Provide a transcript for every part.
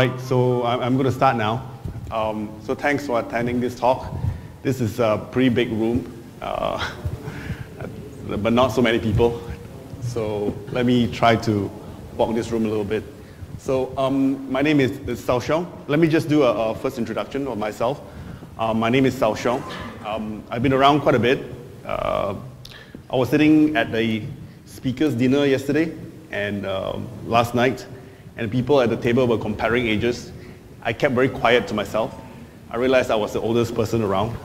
right, so I'm going to start now. So thanks for attending this talk. This is a pretty big room, but not so many people. So let me try to walk this room a little bit. So my name is Sheong. Let me just do a first introduction of myself. My name is Sheong. I've been around quite a bit. I was sitting at the speaker's dinner yesterday and last night, and people at the table were comparing ages. I kept very quiet to myself. I realized I was the oldest person around.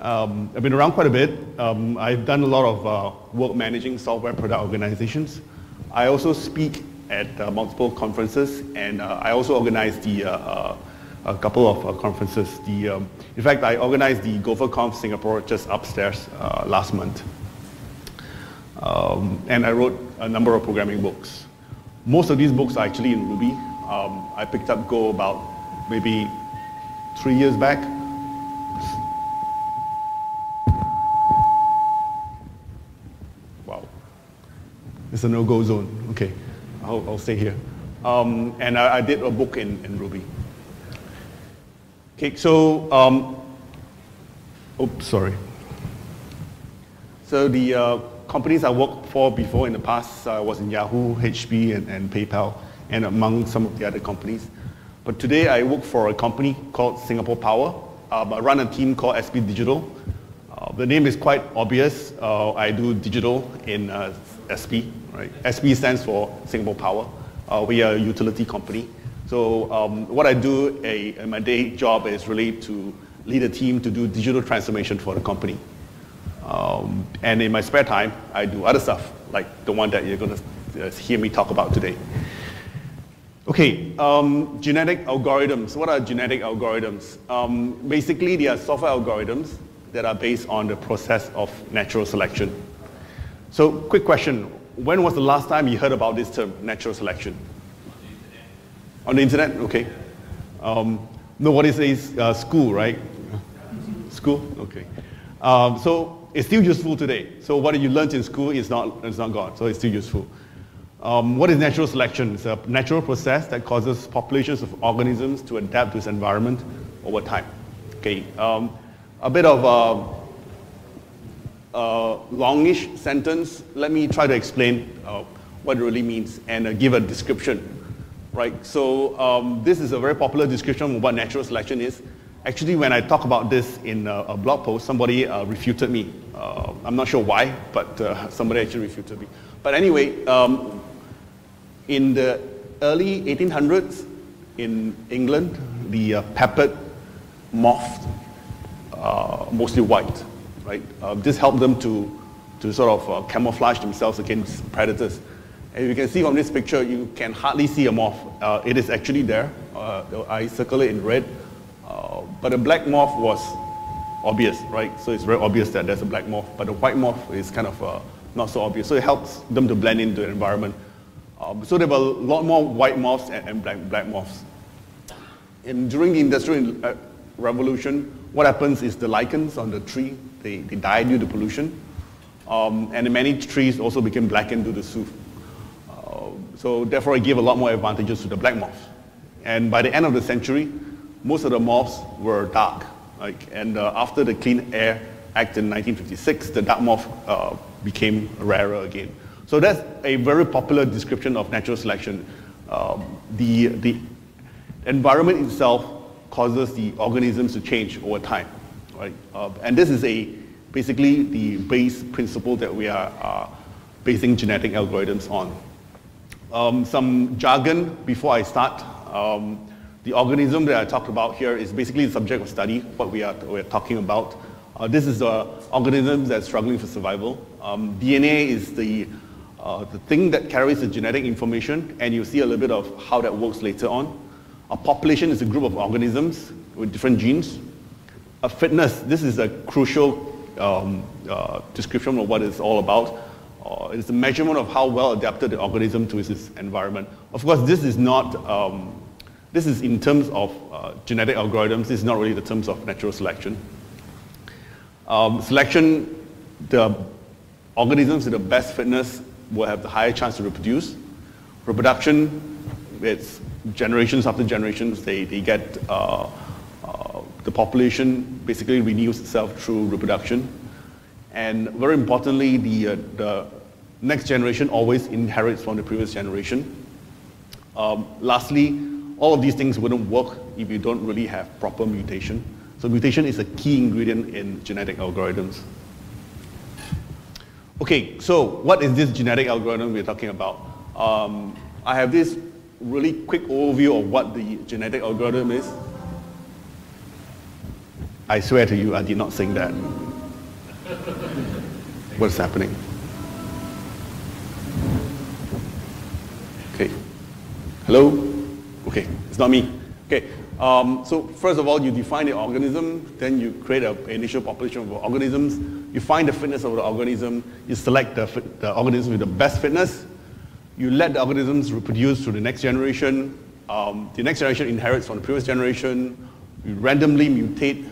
I've been around quite a bit. I've done a lot of work managing software product organizations. I also speak at multiple conferences, and I also organize a couple of conferences. In fact, I organized the GopherConf Singapore just upstairs last month. And I wrote a number of programming books. Most of these books are actually in Ruby. I picked up Go about maybe 3 years back. Wow. It's a no-go zone. Okay, I'll stay here. And I did a book in Ruby. Okay, so, oops, sorry. So the companies I worked for before in the past was in Yahoo, HP, and PayPal, and among some of the other companies. But today I work for a company called Singapore Power. I run a team called SP Digital. The name is quite obvious. I do digital in SP, right? SP stands for Singapore Power. We are a utility company. So what I do in my day job is really to lead a team to do digital transformation for the company. And in my spare time, I do other stuff, like the one that you're going to hear me talk about today. Okay, genetic algorithms. What are genetic algorithms? Basically, they are software algorithms that are based on the process of natural selection. So, quick question. When was the last time you heard about this term, natural selection? On the internet? Okay. Nobody says school, right? School? Okay. So it's still useful today. So what you learned in school is not gone, so it's still useful. What is natural selection? It's a natural process that causes populations of organisms to adapt to its environment over time. Okay. A bit of a longish sentence. Let me try to explain what it really means and give a description. Right, so this is a very popular description of what natural selection is. Actually, when I talk about this in a blog post, somebody refuted me. I'm not sure why, but somebody actually refuted me. But anyway, in the early 1800s in England, the peppered moth, mostly white, right? This helped them to sort of camouflage themselves against predators. And you can see from this picture, you can hardly see a moth. It is actually there. I circle it in red. But the black moth was obvious, right? So it's very obvious that there's a black moth. But the white moth is kind of not so obvious. So it helps them to blend into the environment. So there were a lot more white moths and black moths. And during the Industrial Revolution, what happens is the lichens on the tree, they die due to pollution. And many trees also became blackened due to soot. So therefore, it gave a lot more advantages to the black moth. And by the end of the century, most of the moths were dark. And after the Clean Air Act in 1956, the dark moth became rarer again. So that's a very popular description of natural selection. The environment itself causes the organisms to change over time. Right? And this is basically the base principle that we are basing genetic algorithms on. Some jargon before I start. The organism that I talked about here is basically the subject of study, what we're talking about. This is the organism that's struggling for survival. DNA is the thing that carries the genetic information, and you'll see a little bit of how that works later on. A population is a group of organisms with different genes. A fitness, this is a crucial description of what it's all about. It's a measurement of how well adapted the organism to its environment. Of course, this is not, this is in terms of genetic algorithms. This is not really the terms of natural selection. Selection, the organisms with the best fitness will have the higher chance to reproduce. Reproduction, it's generations after generations, they get the population basically renews itself through reproduction. And very importantly, the next generation always inherits from the previous generation. Lastly, all of these things wouldn't work if you don't really have proper mutation. So mutation is a key ingredient in genetic algorithms. Okay, so what is this genetic algorithm we're talking about? I have this really quick overview of what the genetic algorithm is. I swear to you, I did not sing that. What's happening? Okay. Hello? Okay, it's not me. Okay. So first of all, you define the organism, then you create an initial population of organisms. You find the fitness of the organism. You select the organism with the best fitness. You let the organisms reproduce through the next generation. The next generation inherits from the previous generation. You randomly mutate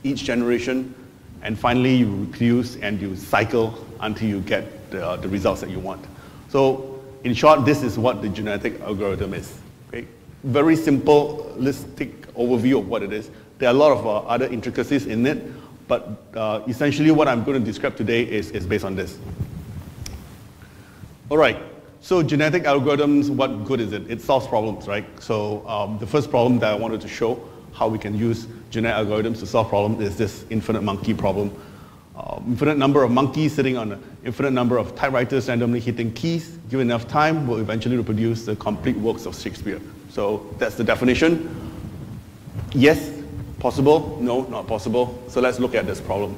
each generation, and finally you reproduce and you cycle until you get the results that you want. So in short, this is what the genetic algorithm is. Okay? Very simplistic overview of what it is. There are a lot of other intricacies in it, but essentially what I'm going to describe today is based on this. All right, so genetic algorithms, what good is it? It solves problems, right? So the first problem that I wanted to show how we can use genetic algorithms to solve problems is this infinite monkey problem. Infinite number of monkeys sitting on an infinite number of typewriters randomly hitting keys, given enough time, will eventually reproduce the complete works of Shakespeare. So that's the definition. Yes, possible. No, not possible. So let's look at this problem.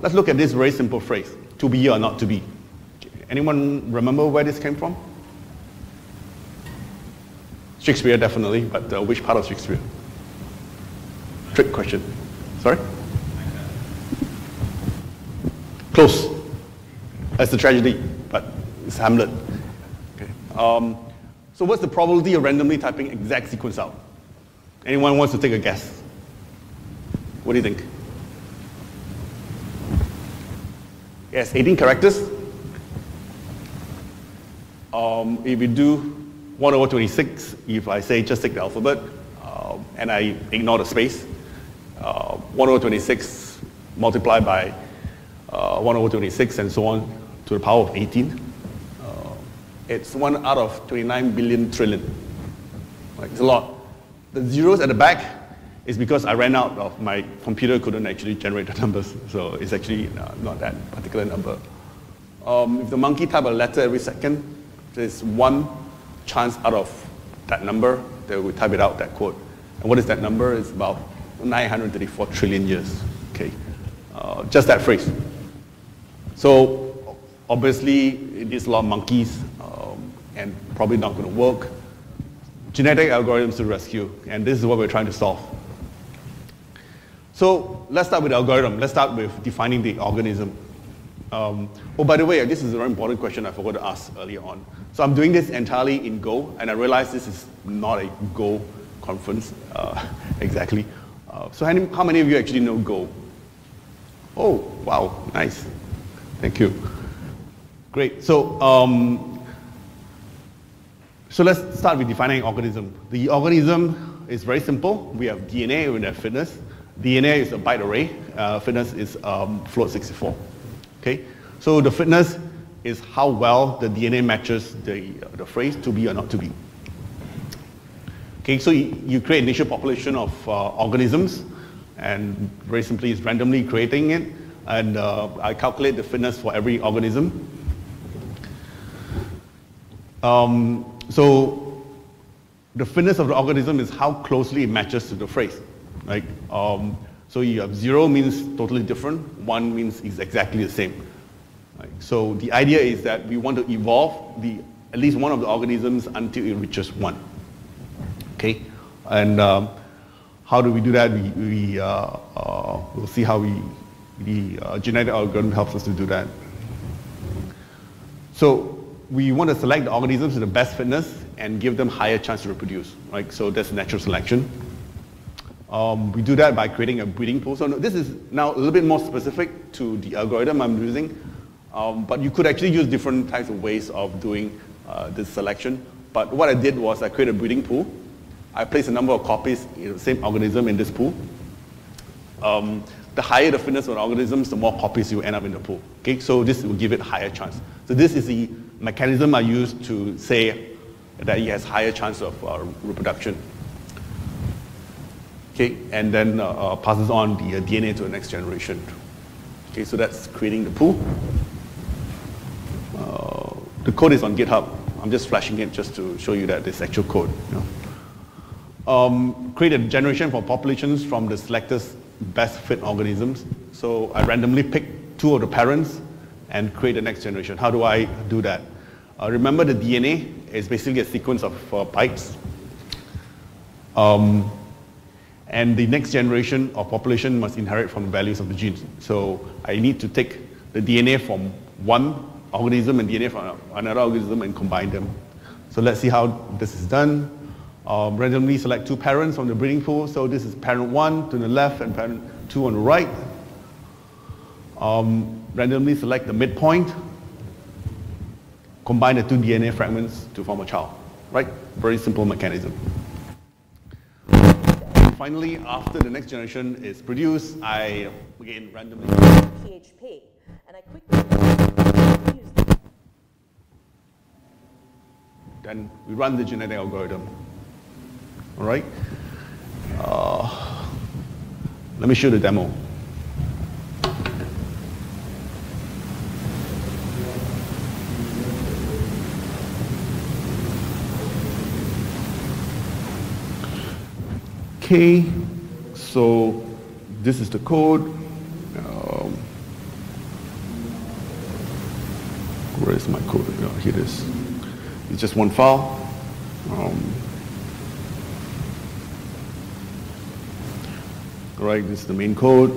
Let's look at this very simple phrase, to be or not to be. Anyone remember where this came from? Shakespeare, definitely, but which part of Shakespeare? Trick question. Sorry? Close. That's the tragedy, but it's Hamlet. Okay. So what's the probability of randomly typing exact sequence out? Anyone wants to take a guess? What do you think? Yes, 18 characters. If you do 1 over 26, if I say just take the alphabet, and I ignore the space, 1 over 26 multiplied by 1 over 26 and so on to the power of 18. It's 1 out of 29 billion trillion. Right, it's a lot. The zeros at the back is because I ran out of my computer couldn't actually generate the numbers. So it's actually not that particular number. If the monkey type a letter every second, there's 1 chance out of that number that we type it out, that code. And what is that number? It's about 934 trillion years. Okay, just that phrase. So obviously it is a lot of monkeys and probably not going to work. Genetic algorithms to rescue, and this is what we're trying to solve. So let's start with the algorithm. Let's start with defining the organism. Oh, by the way, this is a very important question I forgot to ask earlier on. So I'm doing this entirely in Go, and I realize this is not a Go conference exactly. So how many of you actually know Go? Oh, wow, nice. Thank you. Great. So let's start with defining organism. The organism is very simple. We have DNA, we have fitness. DNA is a byte array. Fitness is float 64. Okay. So the fitness is how well the DNA matches the phrase to be or not to be. Okay. So you create initial population of organisms, and very simply, it's randomly creating it. And I calculate the fitness for every organism. So the fitness of the organism is how closely it matches to the phrase. Right? So you have 0 means totally different, 1 means it's exactly the same. Right? So the idea is that we want to evolve at least one of the organisms until it reaches 1. Okay? And how do we do that? We'll see how the genetic algorithm helps us to do that. So we want to select the organisms with the best fitness and give them higher chance to reproduce, right? So that's natural selection. We do that by creating a breeding pool. So this is now a little bit more specific to the algorithm I'm using, but you could actually use different types of ways of doing this selection. But what I did was I created a breeding pool. I placed a number of copies in the same organism in this pool. The higher the fitness of the organisms, the more copies you end up in the pool. Okay, so this will give it a higher chance. So this is the mechanism I use to say that it has higher chance of reproduction. Okay, and then passes on the DNA to the next generation. Okay, so that's creating the pool. The code is on GitHub. I'm just flashing it just to show you that this actual code. You know. Create a generation for populations from the selected best fit organisms. So I randomly pick 2 of the parents and create the next generation. How do I do that? Remember, the DNA is basically a sequence of bytes. And the next generation of population must inherit from the values of the genes. So I need to take the DNA from one organism and DNA from another organism and combine them. So let's see how this is done. Randomly select 2 parents from the breeding pool. So this is parent 1 to the left and parent 2 on the right. Randomly select the midpoint. Combine the 2 DNA fragments to form a child. Right? Very simple mechanism. Finally, after the next generation is produced, I again randomly PHP, and I quickly use it. Then we run the genetic algorithm. All right. Let me show the demo. Okay, so this is the code. Where is my code? Oh, here it is. It's just one file. All right, this is the main code.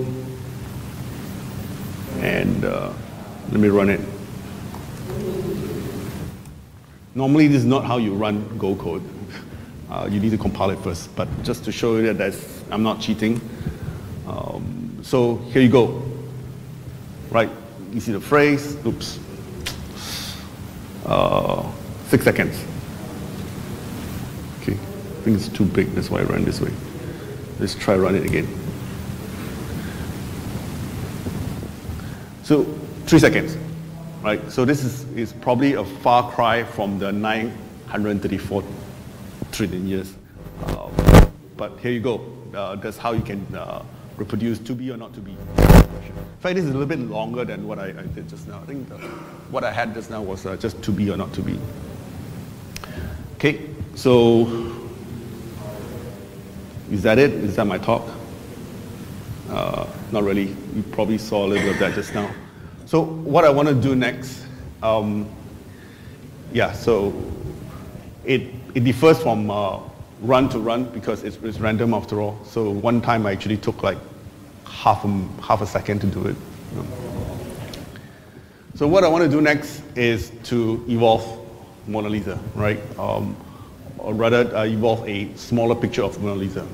And let me run it. Normally, this is not how you run Go code. You need to compile it first, but just to show you that I'm not cheating. So here you go. Right, you see the phrase, oops. 6 seconds. Okay, I think it's too big, that's why I ran this way. Let's try run it again. So 3 seconds, right? So this is probably a far cry from the 934 trillion years. But here you go. That's how you can reproduce to be or not to be. In fact, this is a little bit longer than what I did just now. I think what I had just now was just to be or not to be. Okay, so is that it? Is that my talk? Not really. You probably saw a little bit of that just now. So what I want to do next, yeah, so it differs from run to run because it's random after all. So one time I actually took like half a second to do it. So what I want to do next is to evolve Mona Lisa, right? Or rather evolve a smaller picture of Mona Lisa.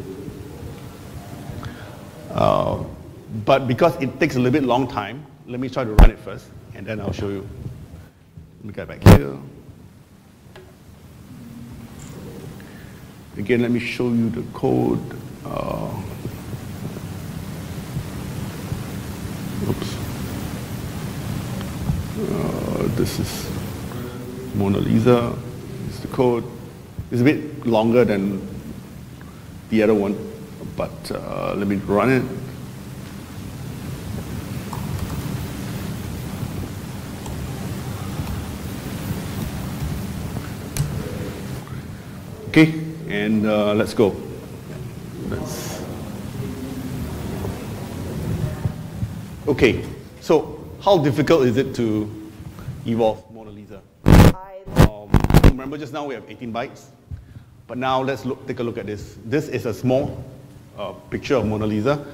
But because it takes a little bit long time, let me try to run it first, and then I'll show you. Let me get back here. Again, let me show you the code. Oops. This is Mona Lisa. This is the code. It's a bit longer than the other one, but let me run it. Okay, and let's go. Okay, so how difficult is it to evolve Mona Lisa? Remember just now we have 18 bytes, but now let's take a look at this. This is a small picture of Mona Lisa,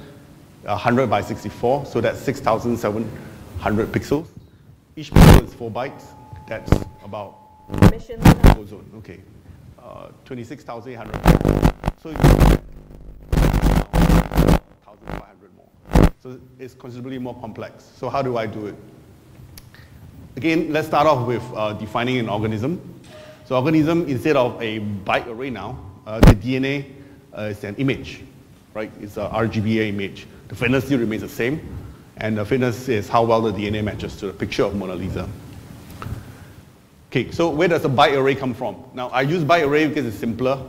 100 by 64, so that's 6,700 pixels. Each pixel is 4 bytes. That's about ozone. Okay. 26,800. So you get 1,500 more. So it's considerably more complex. So how do I do it? Again, let's start off with defining an organism. So organism, instead of a byte array now, the DNA is an image, right? It's a RGBA image. The fitness still remains the same, and the fitness is how well the DNA matches to the picture of Mona Lisa. Okay, so where does a byte array come from? Now, I use byte array because it's simpler,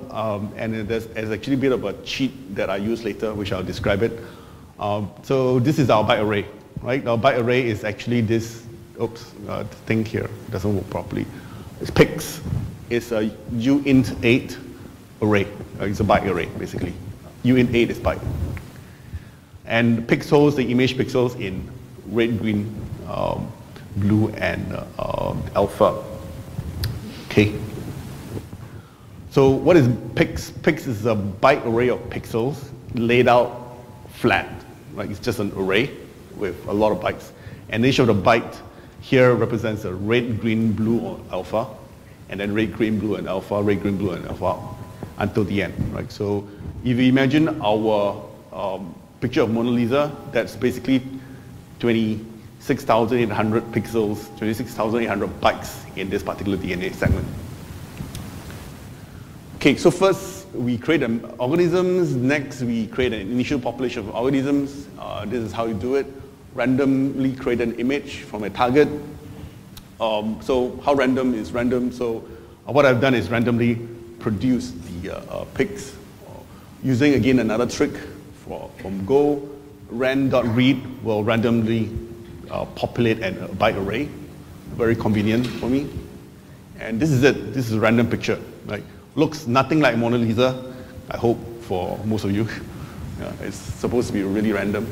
and there's actually a bit of a cheat that I use later, which I'll describe it. So this is our byte array, right? Our byte array is actually this, thing here doesn't work properly. It's PIX. It's a uint8 array. It's a byte array, basically. uint8 is byte. And pixels, the image pixels in red, green, blue, and alpha. Okay. So what is PIX? PIX is a byte array of pixels laid out flat. Right? It's just an array with a lot of bytes. And each of the byte here represents a red, green, blue, or alpha, and then red, green, blue, and alpha, red, green, blue, and alpha, until the end. Right? So if you imagine our picture of Mona Lisa, that's basically 26,800 pixels, 26,800 bytes in this particular DNA segment. Okay, so first we create organisms, next we create an initial population of organisms. This is how you do it. Randomly create an image from a target. So how random is random? So what I've done is randomly produce the pics using, again, another trick from Go. Ran.read will randomly populate a byte array. Very convenient for me. And this is it. This is a random picture. Right? Looks nothing like Mona Lisa, I hope, for most of you. Yeah, it's supposed to be really random.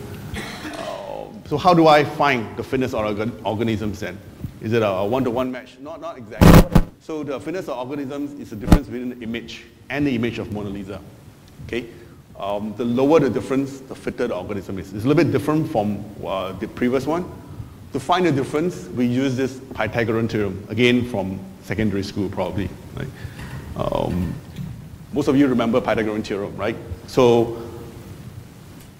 So how do I find the fitness of organisms then? Is it a one-to-one match? Not exactly. So the fitness of organisms is the difference between the image and the image of Mona Lisa. Okay? The lower the difference, the fitter the organism is. It's a little bit different from the previous one. To find the difference, we use this Pythagorean theorem, again from secondary school probably. Right? Most of you remember Pythagorean theorem, right? So,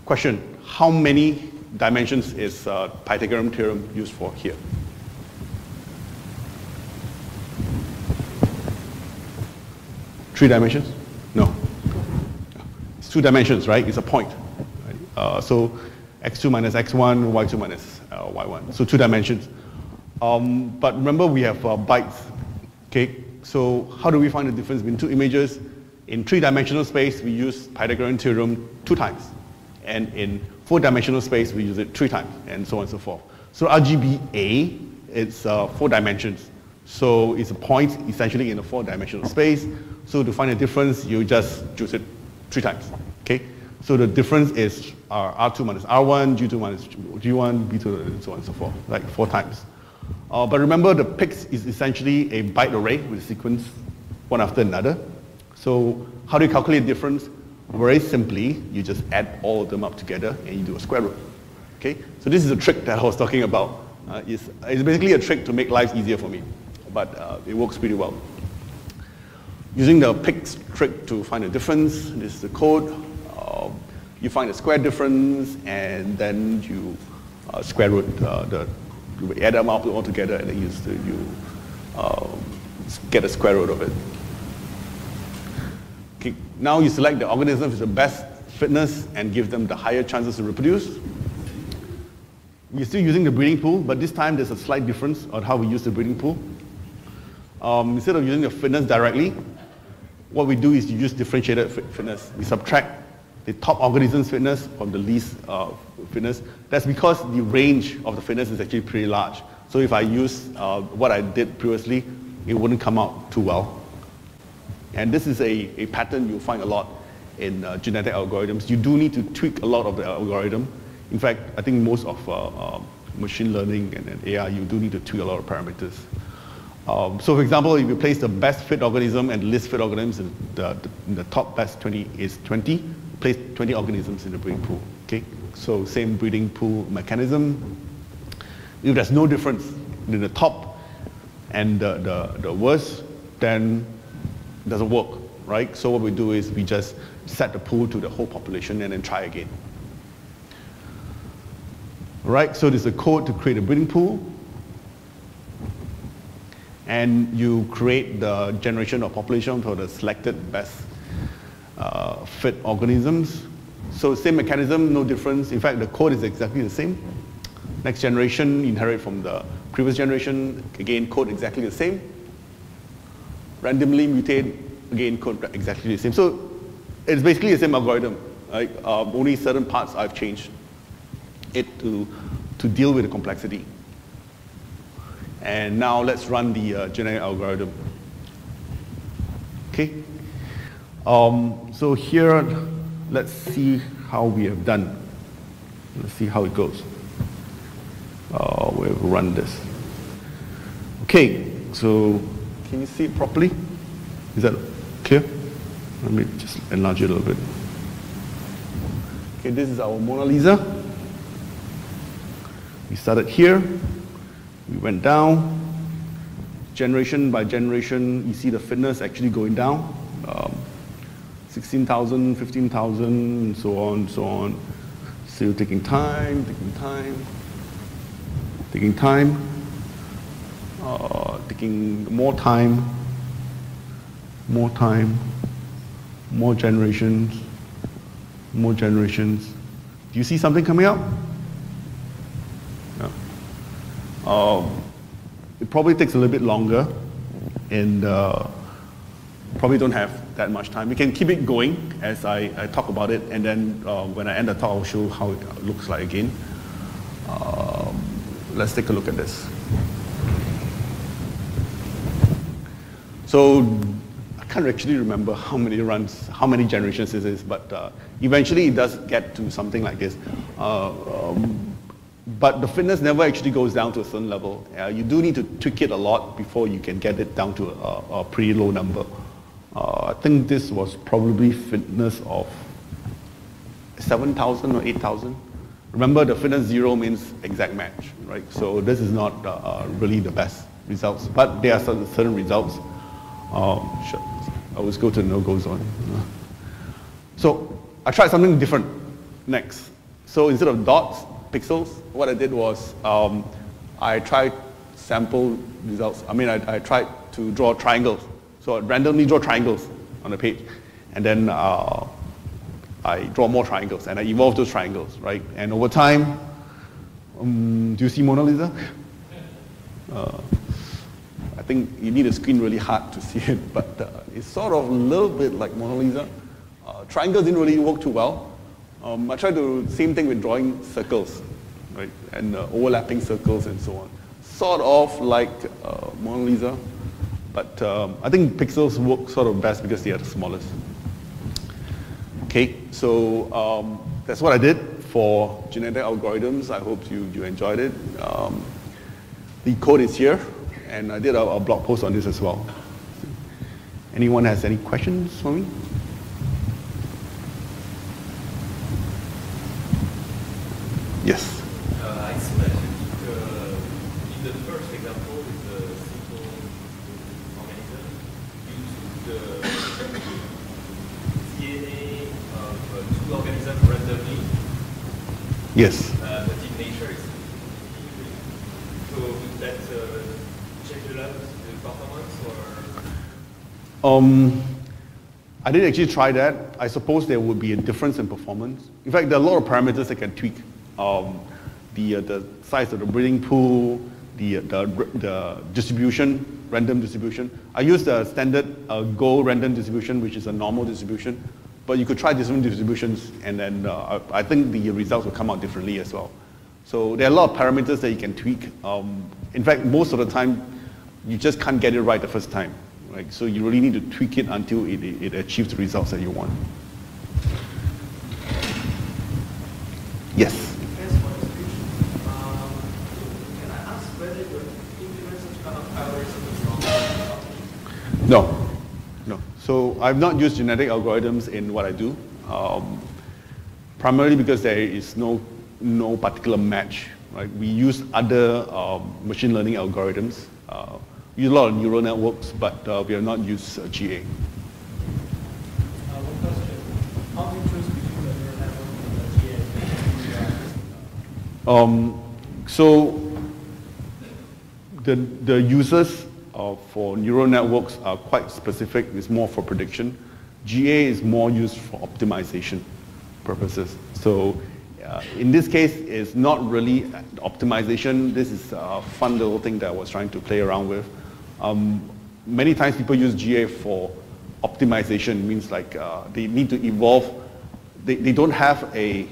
question, how many dimensions is Pythagorean theorem used for here? Three dimensions? No. It's two dimensions, right? It's a point. Right? So x2 minus x1, y2 minus y1. So two dimensions. But remember we have bytes. Okay? So how do we find the difference between two images? In three-dimensional space, we use Pythagorean theorem 2 times. And in 4-dimensional space, we use it 3 times, and so on and so forth. So RGBA, it's 4 dimensions. So it's a point essentially in a 4-dimensional space. So to find the difference, you just choose it 3 times. Okay? So the difference is R2 minus R1, G2 minus G1, B2, and so on and so forth, like 4 times. But remember, the PIX is essentially a byte array with a sequence one after another. So how do you calculate the difference? Very simply, you just add all of them up together and you do a square root. Okay? So this is a trick that I was talking about. It's basically a trick to make life easier for me, but it works pretty well. Using the PIX trick to find the difference, this is the code. You find the square difference, and then you square root you add them up all together, and then you get a square root of it. Okay, now you select the organism with the best fitness and give them the higher chances to reproduce. We're still using the breeding pool, but this time there's a slight difference on how we use the breeding pool. Instead of using the fitness directly, what we do is you use differentiated fitness. We subtract the top organism's fitness from the least fitness. That's because the range of the fitness is actually pretty large. So if I use what I did previously, it wouldn't come out too well. And this is a pattern you'll find a lot in genetic algorithms. You do need to tweak a lot of the algorithm. In fact, I think most of machine learning and AI, you do need to tweak a lot of parameters. So for example, if you place the best fit organism and least fit organisms, in the top best 20 is 20, place 20 organisms in the breeding pool. Okay? So same breeding pool mechanism. If there's no difference in the top and the worst, then it doesn't work, right? So what we do is we just set the pool to the whole population and then try again. All right, so there's a code to create a breeding pool. and you create the generation of population for the selected best fit organisms. So same mechanism, no difference. In fact, the code is exactly the same. Next generation inherit from the previous generation, again, code exactly the same. Randomly mutate, again, code exactly the same. So it's basically the same algorithm, right? Only certain parts I've changed it to deal with the complexity. And now let's run the genetic algorithm. Okay. So here, let's see how we have done. Let's see how it goes. We'll run this. Okay, so can you see it properly? Is that clear? Let me just enlarge it a little bit. Okay, this is our Mona Lisa. We started here. We went down. Generation by generation, you see the fitness actually going down. 16,000, 15,000, and so on, so on. Still taking time, taking time, taking time, taking more time, more time, more generations, more generations. Do you see something coming up? No. It probably takes a little bit longer, and probably don't have that much time. We can keep it going as I talk about it, and then when I end the talk, I'll show how it looks like again. Let's take a look at this. So I can't actually remember how many runs, how many generations this is, but eventually it does get to something like this. But the fitness never actually goes down to a certain level. You do need to tweak it a lot before you can get it down to a pretty low number. I think this was probably fitness of 7,000 or 8,000. Remember, the fitness 0 means exact match, right? So this is not really the best results, but there are certain results. Sure. I always go to the no-go zone. So I tried something different next. So instead of dots, pixels, what I did was I tried sample results. I mean, I tried to draw triangles. So I randomly draw triangles on the page, and then I draw more triangles, and I evolve those triangles, right? And over time, do you see Mona Lisa? I think you need to screen really hard to see it, but it's sort of a little bit like Mona Lisa. Triangles didn't really work too well. I tried the same thing with drawing circles, right? And overlapping circles and so on. Sort of like Mona Lisa, but I think pixels work sort of best because they are the smallest. Okay, so that's what I did for genetic algorithms. I hope you enjoyed it. The code is here, and I did a blog post on this as well. Anyone has any questions for me? Yes. I see that in the first example with the simple organism, you took the DNA of two organisms randomly. Yes. But in nature, it's so would that change a lot the performance, or? I didn't actually try that. I suppose there would be a difference in performance. In fact, there are a lot of parameters that can tweak. The size of the breeding pool, the distribution, random distribution. I used the standard Go random distribution, which is a normal distribution, but you could try different distributions, and then I think the results will come out differently as well. So there are a lot of parameters that you can tweak. In fact, most of the time, you just can't get it right the first time. Right? So you really need to tweak it until it achieves the results that you want. Yes? No, no. So I've not used genetic algorithms in what I do, primarily because there is no particular match. Right? We use other machine learning algorithms. We use a lot of neural networks, but we have not used GA. One question. How do you choose between the neural network and the GA? So the users for neural networks are quite specific. It's more for prediction. GA is more used for optimization purposes. So in this case, it's not really optimization. This is a fun little thing that I was trying to play around with. Many times people use GA for optimization. It means like they need to evolve. They don't have a,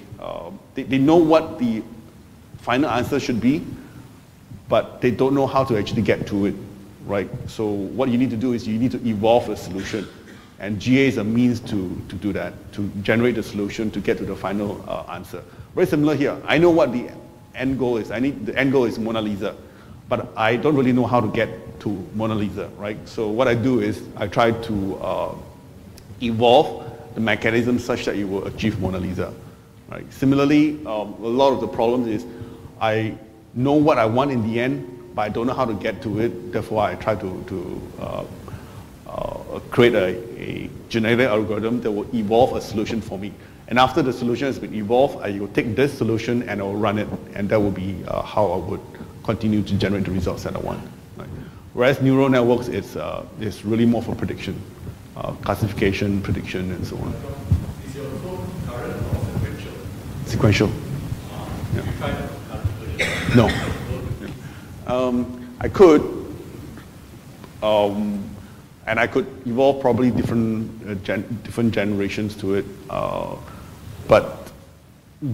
they know what the final answer should be, but they don't know how to actually get to it, right? So what you need to do is you need to evolve a solution. And GA is a means to do that, to generate a solution to get to the final answer. Very similar here. I know what the end goal is. The end goal is Mona Lisa, but I don't really know how to get to Mona Lisa, right? So what I do is I try to evolve the mechanism such that you will achieve Mona Lisa, right? Similarly, a lot of the problems is I know what I want in the end, but I don't know how to get to it. Therefore, I try to create a generic algorithm that will evolve a solution for me. And after the solution has been evolved, I will take this solution and I will run it, and that will be how I would continue to generate the results that I want. Right? Whereas neural networks is really more for prediction, classification, prediction, and so on. Is your code current or sequential? Sequential. Yeah. You tried current version? No. I could. And I could evolve probably different generations to it. But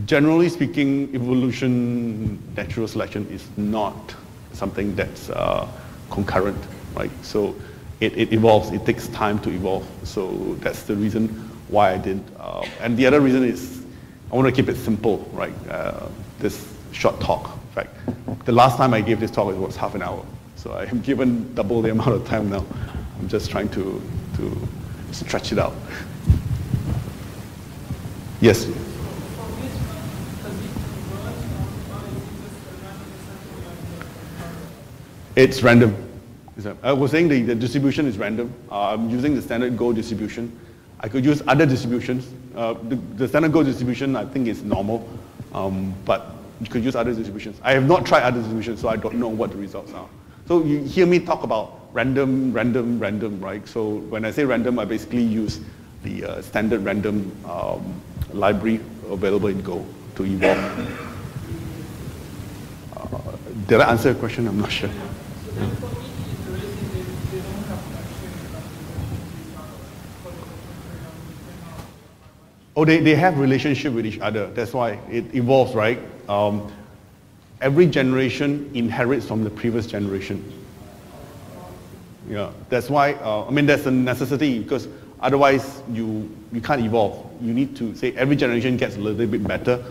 generally speaking, evolution, natural selection is not something that's concurrent, right? So it evolves, it takes time to evolve. So that's the reason why I did. And the other reason is I want to keep it simple, right? This short talk, in fact. The last time I gave this talk, it was half an hour. So I am given double the amount of time now. I'm just trying to stretch it out. Yes? It's random. I was saying the distribution is random. I'm using the standard Go distribution. I could use other distributions. The standard Go distribution, I think, is normal, but you could use other distributions. I have not tried other distributions, so I don't know what the results are. So you hear me talk about random, random, random, right? So when I say random, I basically use the standard random library available in Go to evolve. Did I answer your question? I'm not sure. Oh, they have relationship with each other. That's why it evolves, right? Every generation inherits from the previous generation. Yeah, that's why, I mean, that's a necessity because otherwise you can't evolve. You need to say every generation gets a little bit better,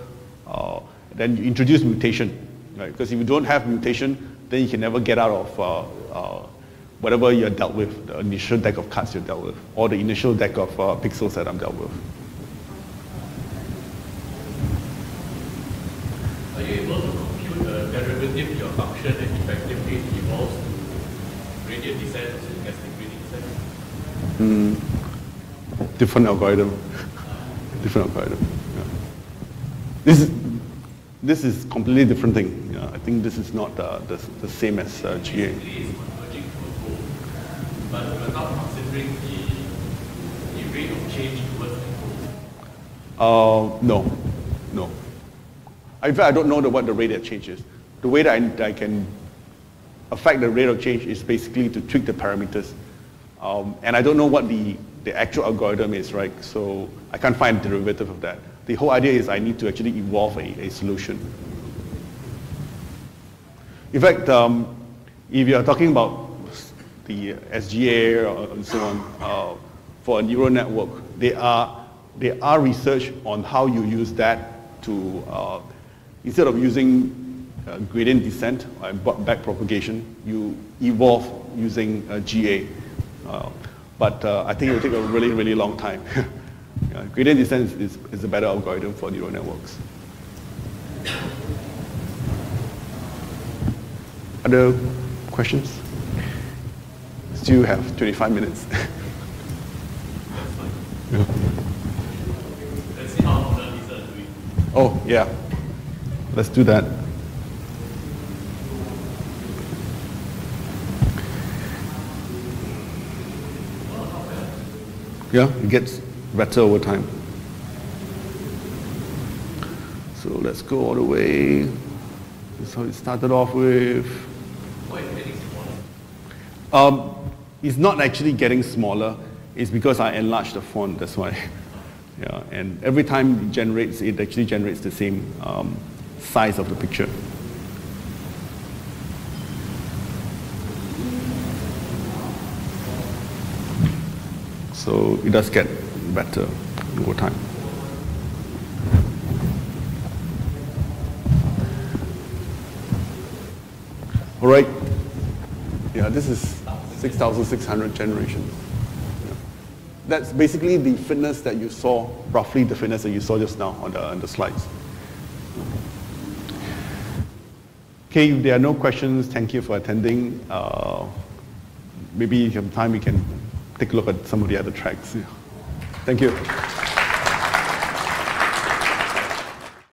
then you introduce mutation, right? Because if you don't have mutation, then you can never get out of whatever you're dealt with, the initial deck of cards you're dealt with, or the initial deck of pixels that I'm dealt with. Are you able to compute the derivative of your function and effectively evolves to gradient descent or stochastic gradient descent? Different algorithm. Different algorithm. Yeah. This is completely different thing. Yeah, I think this is not the same as GA. It's converging to a goal, but we're not considering the rate of change towards the goal. No. In fact, I don't know what the rate of change is. The way that I can affect the rate of change is basically to tweak the parameters. And I don't know what the actual algorithm is, right? So I can't find a derivative of that. The whole idea is I need to actually evolve a solution. In fact, if you're talking about the SGA and so on, for a neural network, there are research on how you use that to, instead of using gradient descent and back propagation, you evolve using GA. But I think it will take a really, really long time. Gradient descent is a better algorithm for neural networks. Other questions? Still have 25 minutes. Yeah. Let's see how Mona Lisa is doing. Oh, yeah. Let's do that. Yeah, it gets better over time. So let's go all the way. That's how it started off with. Why is it getting smaller? It's not actually getting smaller. It's because I enlarged the font, that's why. Yeah, and every time it actually generates the same size of the picture. So it does get better over time. All right. Yeah, this is 6,600 generations. Yeah. That's basically the fitness that you saw, roughly the fitness that you saw just now on the slides. Okay, if there are no questions, thank you for attending. Maybe if you have time, we can take a look at some of the other tracks. Yeah. Thank you.